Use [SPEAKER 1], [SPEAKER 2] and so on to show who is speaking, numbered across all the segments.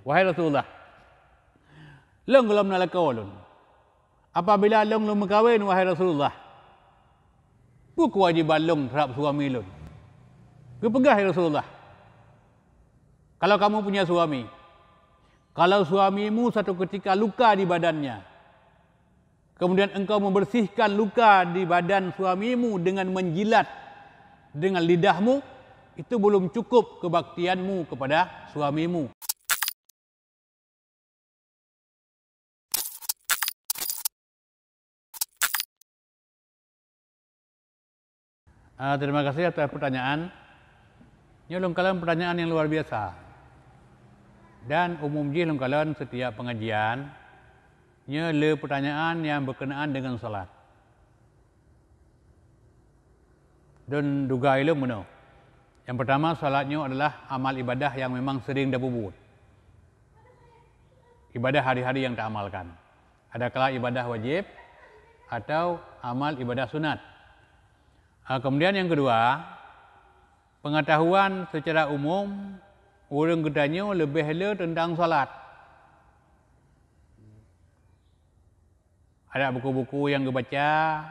[SPEAKER 1] Wahai Rasulullah, long gelom nalaka ulun. Apabila long berkahwin, wahai Rasulullah, bu kewajiban long terhadap suami lun. Kepegah ya Rasulullah. Kalau kamu punya suami, kalau suamimu satu ketika luka di badannya, kemudian engkau membersihkan luka di badan suamimu dengan menjilat dengan lidahmu, itu belum cukup kebaktianmu kepada suamimu. Terima kasih atas pertanyaan. Ini longkalan pertanyaan yang luar biasa. Dan umum je longkalan setiap pengajian, nya le pertanyaan yang berkenaan dengan salat. Dan duga ilmu mana? Yang pertama, salatnya adalah amal ibadah yang memang sering dah buat. Ibadah hari-hari yang tak amalkan. Adakala ibadah wajib atau amal ibadah sunat. Kemudian yang kedua, pengetahuan secara umum orang gedanya lebih hela tentang salat. Ada buku-buku yang dibaca,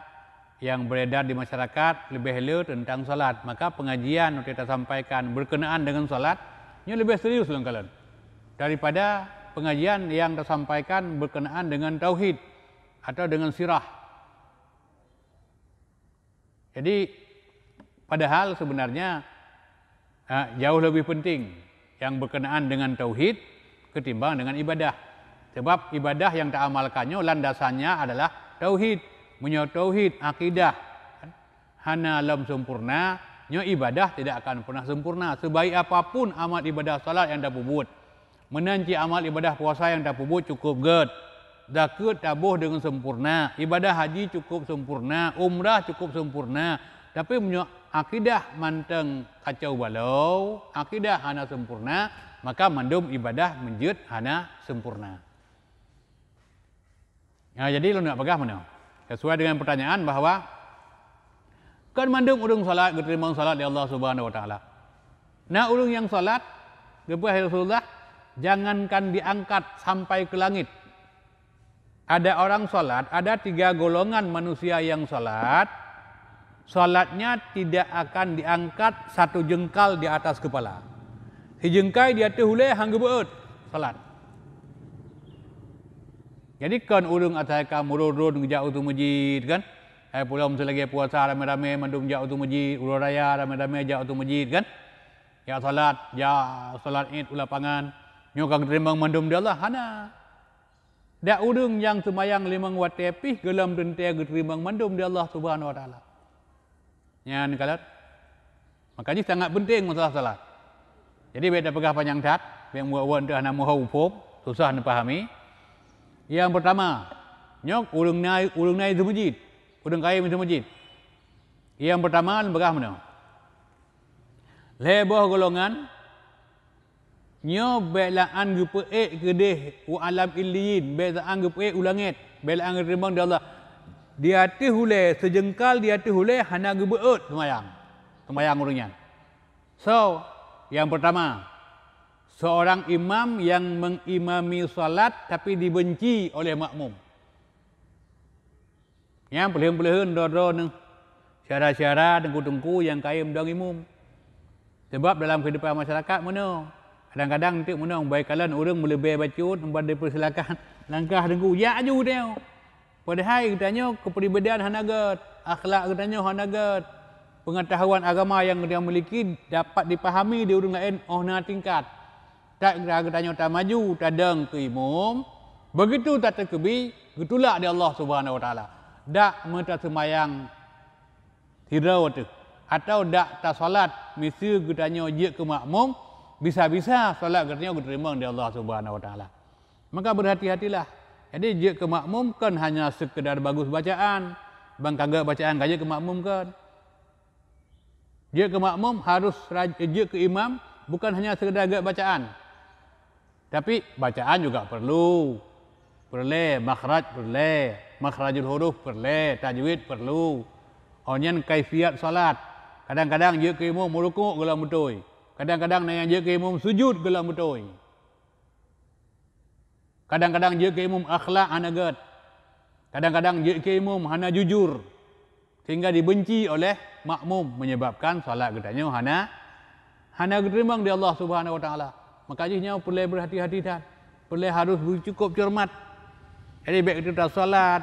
[SPEAKER 1] yang beredar di masyarakat lebih hela tentang salat. Maka pengajian yang kita sampaikan berkenaan dengan salat, ini lebih serius lengkalan daripada pengajian yang tersampaikan berkenaan dengan tauhid atau dengan sirah. Jadi padahal sebenarnya jauh lebih penting yang berkenaan dengan tauhid ketimbang dengan ibadah. Sebab ibadah yang tak amalkannya landasannya adalah tauhid. Menyo tauhid, akidah hana lam sempurna, nyo ibadah tidak akan pernah sempurna. Sebaik apapun amal ibadah salat yang dah buat, menanci amal ibadah puasa yang dah buat cukup ged. Zakat tabuh dengan sempurna, ibadah haji cukup sempurna, umrah cukup sempurna. Tapi menyo akidah manteng kacau balau, akidah hana sempurna, maka mandum ibadah menjud hana sempurna. Nah, jadi lu nak pegah mana? Sesuai dengan pertanyaan bahawa kan mandum urung salat, diterima salat di Allah Subhanahu Wa Taala. Nah, urung yang salat, kepada Rasulullah, jangankan diangkat sampai ke langit. Ada orang salat, ada 3 golongan manusia yang salat. Salatnya tidak akan diangkat 1 jengkal di atas kepala. Sejengkai di atas hulai hangga beut salat. Jadi kan urung atai ka mururun ngejak utu masjid kan. Pulang selagi puasa rame-rame mandum jak utu masjid, ulur raya rame-rame jak utu masjid kan. Ya salat, ya salat Id ulapangan. Nyo kang terimbang mandum dia Allah hana. Dak urung yang semayang 5 waktu pih gelam dente terimbang mandum dia Allah Subhanahu Wa Taala. Yang kalat, makanya sangat penting masalah salat. Jadi beda pegah panjang tat, yang buat dah nama hukum susah nak pahami. Yang pertama, nyok ulung nai itu masjid, ulung kaya itu masjid. Yang pertama pegah mana? Lebah golongan, nyo belaan gepe kedeh u alam illiyin, belaan gepe ulangit, belaan terimbang dia Allah. Di hati hulai, sejengkal di hati hulai hana gebeut semayang urungnya. So, yang pertama, seorang imam yang mengimami salat tapi dibenci oleh makmum. Yang pelihun-pelihun dor-dor neng syara-syara dengku-dengku yang kaya mendang imam. Sebab dalam kehidupan masyarakat mana? Kadang-kadang nanti mana baik kalian orang melebih bacut, membuat dipersilakan langkah dengku, ya aju dia. Padahal katanya kepribadian hanagat, akhlak katanya hanagat, pengetahuan agama yang dia miliki dapat dipahami di orang lain na tingkat. Tak katanya tak maju, tak deng ke imam, begitu tak terkebi, gitulah di Allah Subhanahu Wa Taala. Dak merta semayang tirau tu, atau dak tak salat, misi katanya je ke makmum, bisa-bisa salat katanya diterima di Allah Subhanahu Wa Taala. Maka berhati-hatilah. Jadi je ke makmum kan hanya sekedar bagus bacaan. Bang kagak bacaan kaya ke makmum kan. Je ke makmum harus je ke imam bukan hanya sekedar agak bacaan. Tapi bacaan juga perlu. Perlu, makhraj perlu, makhrajul huruf perlu, tajwid perlu. Onyan kaifiat salat. Kadang-kadang je ke imam merukuk gelam betul. Kadang-kadang nang je ke imam sujud gelam betul. Kadang-kadang je ke imam akhlak hana gad. Kadang-kadang je ke imam hana jujur. Sehingga dibenci oleh makmum menyebabkan solat katanya hana diterima di Allah Subhanahu wa taala. Maka jihnya perlu berhati-hati dan perlu harus cukup cermat. Jadi baik kita solat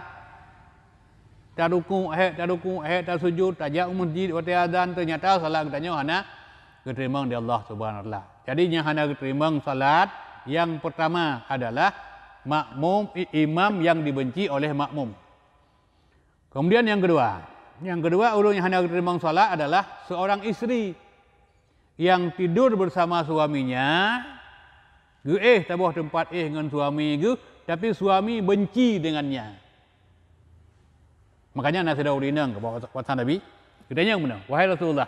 [SPEAKER 1] tak ruku, tak sujud, tak jauh masjid, waktu azan ternyata solat katanya hana diterima di Allah Subhanahu wa taala. Jadi yang hana diterima solat yang pertama adalah imam yang dibenci oleh makmum. Kemudian yang kedua orang yang hendak diterima salat adalah seorang istri yang tidur bersama suaminya, tabuh tempat dengan suami tapi suami benci dengannya. Makanya nasi daun inang kepada watan Nabi, katanya mana? Wahai Rasulullah,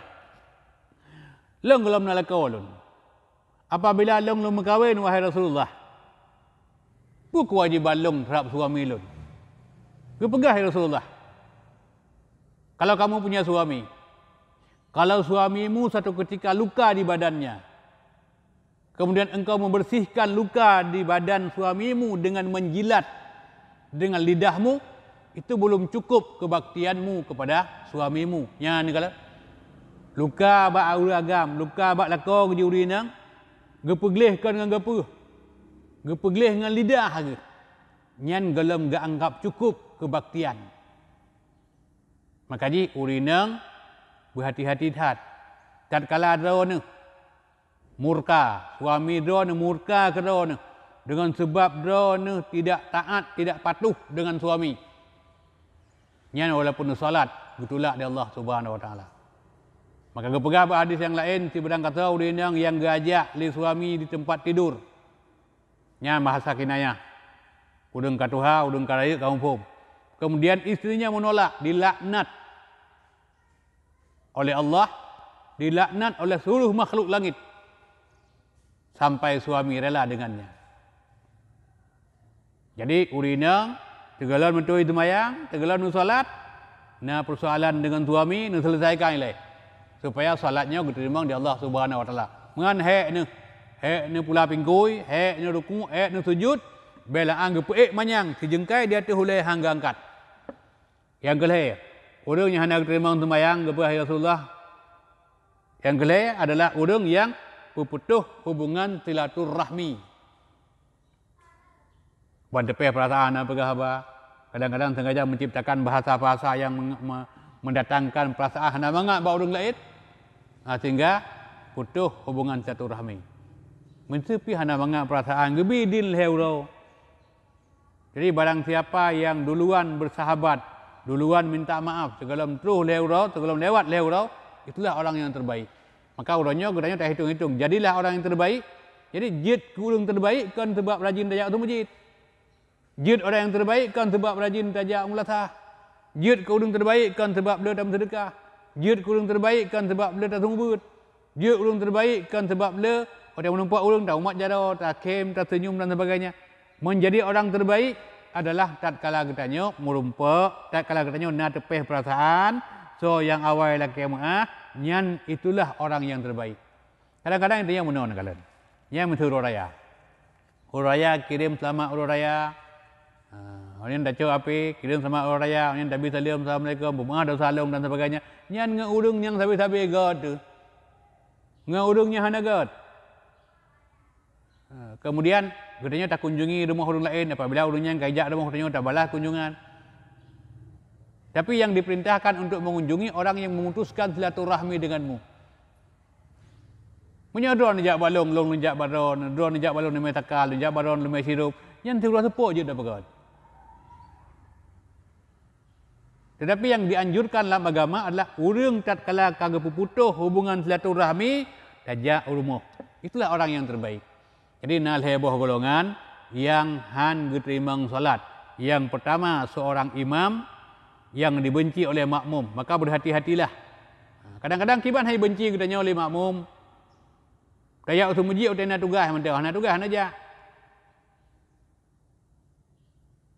[SPEAKER 1] long belum nak kawin. Apabila long berkahwin, wahai Rasulullah, bukan kewajiban long terhadap suami long. Kepegah ya Rasulullah. Kalau kamu punya suami, kalau suamimu satu ketika luka di badannya, kemudian engkau membersihkan luka di badan suamimu dengan menjilat dengan lidahmu, itu belum cukup kebaktianmu kepada suamimu. Ya ni kalau luka bak agam, luka bak lakor di urinang, gepeglihkan dengan gepe, gepeglih dengan lidah ke. Nyan gelem gak anggap cukup kebaktian. Maka ji urinang berhati-hati tat. Tatkala drone murka, suami drone murka ke drone dengan sebab drone tidak taat, tidak patuh dengan suami. Nyan walaupun salat gitulah di Allah Subhanahu wa taala. Maka kepegah hadis yang lain si bedang kata urinang yang gajak li suami di tempat tidur. Nyan bahasa kinayah. Udang katuha, udang karaya kaum pom. Kemudian istrinya menolak, dilaknat oleh Allah, dilaknat oleh seluruh makhluk langit. Sampai suami rela dengannya. Jadi urina, tegalan mentui semayang, tegalan salat, nah persoalan dengan suami, nak selesaikan ilai. Supaya salatnya diterima di Allah Subhanahu wa taala. Mengan hek ni pula pinggui, hek ni ruku, hek ni sujud, bela anggap manyang sejengkai dia tu hulai hangga angkat. Yang kelih, orang yang hendak terima sembahyang kepada Rasulullah. Yang kelih adalah orang yang berputus hubungan silaturahmi. Buat depan perasaan apa apa. Kadang-kadang sengaja menciptakan bahasa-bahasa yang mendatangkan perasaan nak mangak bau orang lain. Sehingga putus hubungan silaturahmi. Mensepi hana mangak perasaan gebidin leuro. Jadi barang siapa yang duluan bersahabat, duluan minta maaf, sebelum terus leurau, sebelum lewat leurau, itulah orang yang terbaik. Maka orangnya gedanya tak hitung-hitung. Jadilah orang yang terbaik. Jadi jid kurang terbaik kan sebab rajin tajak tu masjid. Jid orang yang terbaik kan sebab rajin tajak mulatah. Jid kurang terbaik kan sebab dia tak sedekah. Jid kurang terbaik kan sebab dia tak sumbut. Jid kurang terbaik kan sebab dia orang menumpak orang tak umat jara, tak kem, tak senyum dan sebagainya. Menjadi orang terbaik adalah tatkala katanya merumpak, tatkala katanya nak tepeh perasaan, so yang awal laki nyan itulah orang yang terbaik. Kadang-kadang itu yang menon kalian. Yang mensuruh raya. Raya kirim selamat raya. Orang yang dah coba api kirim selamat raya, orang yang tak bisa salam assalamualaikum, bermah dah salam dan sebagainya. Nyan ngeurung yang sabi-sabi god tu. Ngeurungnya hana god. Kemudian katanya tak kunjungi rumah orang lain apabila orangnya kajak rumah orangnya tak balas kunjungan. Tapi yang diperintahkan untuk mengunjungi orang yang memutuskan silaturahmi denganmu. Punya drone nejak balong, long nejak baron, drone nejak balong nemai takal, nejak baron nemai sirup. Yang terus sepuk je dah pegat. Tetapi yang dianjurkan dalam agama adalah orang tatkala kagak puputuh hubungan silaturahmi tajak rumah. Itulah orang yang terbaik. Jadi nal heboh golongan yang han geterimang salat. Yang pertama seorang imam yang dibenci oleh makmum, maka berhati-hatilah. Kadang-kadang kiban hai benci katanya oleh makmum. Kayak usul muji utena tugas mentah, hana tugas hana aja.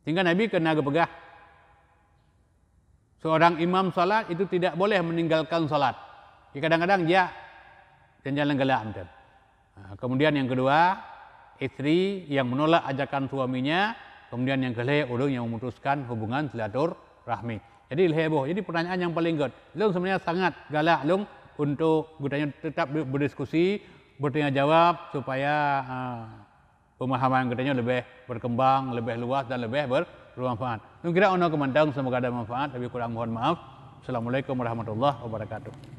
[SPEAKER 1] Sehingga Nabi kena gepegah. Seorang imam salat itu tidak boleh meninggalkan salat. Kadang-kadang dia jalan gelak. Kemudian yang kedua, istri yang menolak ajakan suaminya, kemudian yang kedua orang yang memutuskan hubungan silaturahmi. Jadi heboh. Jadi pertanyaan yang paling good. Long sebenarnya sangat galak long untuk gudanya tetap berdiskusi, bertanya jawab supaya pemahaman katanya lebih berkembang, lebih luas dan lebih bermanfaat. Kira ono kemandang semoga ada manfaat, tapi kurang mohon maaf. Assalamualaikum warahmatullahi wabarakatuh.